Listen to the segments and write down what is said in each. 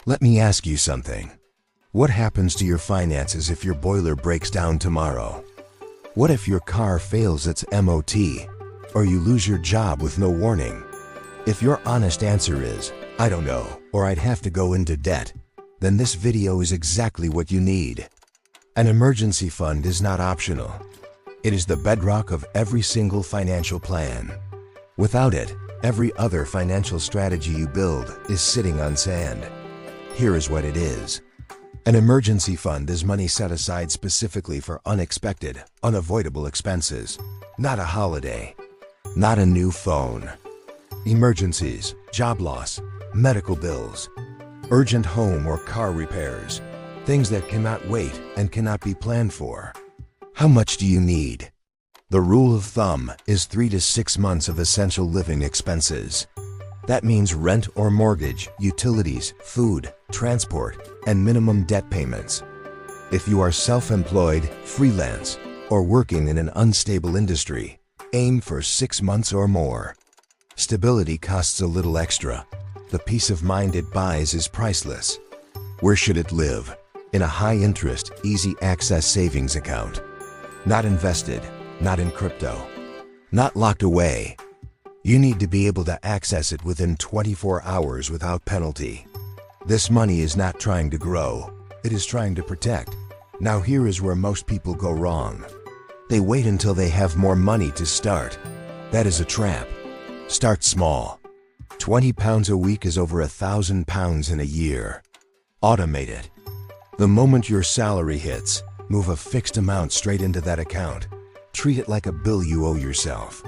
Let me ask you something. What happens to your finances if your boiler breaks down tomorrow? What if your car fails its MOT, or you lose your job with no warning? If your honest answer is, I don't know, or I'd have to go into debt, then this video is exactly what you need. An emergency fund is not optional. It is the bedrock of every single financial plan. Without it, every other financial strategy you build is sitting on sand. Here is what it is. An emergency fund is money set aside specifically for unexpected, unavoidable expenses. Not a holiday. Not a new phone. Emergencies, job loss, medical bills, urgent home or car repairs. Things that cannot wait and cannot be planned for. How much do you need? The rule of thumb is 3 to 6 months of essential living expenses. That means rent or mortgage, utilities, food, transport, and minimum debt payments. If you are self-employed, freelance, or working in an unstable industry, aim for 6 months or more. Stability costs a little extra. The peace of mind it buys is priceless. Where should it live? In a high-interest, easy-access savings account. Not invested, not in crypto, not locked away. You need to be able to access it within 24 hours without penalty. This money is not trying to grow, it is trying to protect. Now here is where most people go wrong. They wait until they have more money to start. That is a trap. Start small. £20 a week is over £1,000 in a year. Automate it. The moment your salary hits, move a fixed amount straight into that account. Treat it like a bill you owe yourself.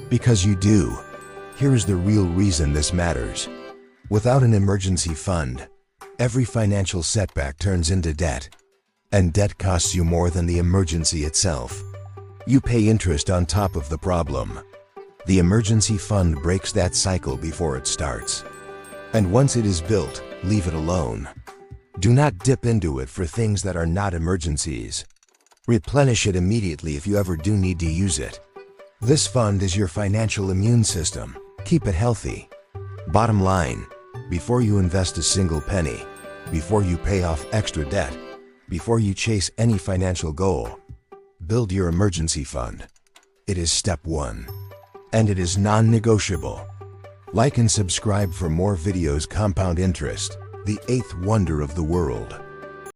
Because you do. Here is the real reason this matters. Without an emergency fund, every financial setback turns into debt. And debt costs you more than the emergency itself. You pay interest on top of the problem. The emergency fund breaks that cycle before it starts. And once it is built, leave it alone. Do not dip into it for things that are not emergencies. Replenish it immediately if you ever do need to use it. This fund is your financial immune system. Keep it healthy. Bottom line, before you invest a single penny, before you pay off extra debt, before you chase any financial goal, build your emergency fund. It is step 1. And it is non-negotiable. Like and subscribe for more videos. Compound interest, the 8th wonder of the world.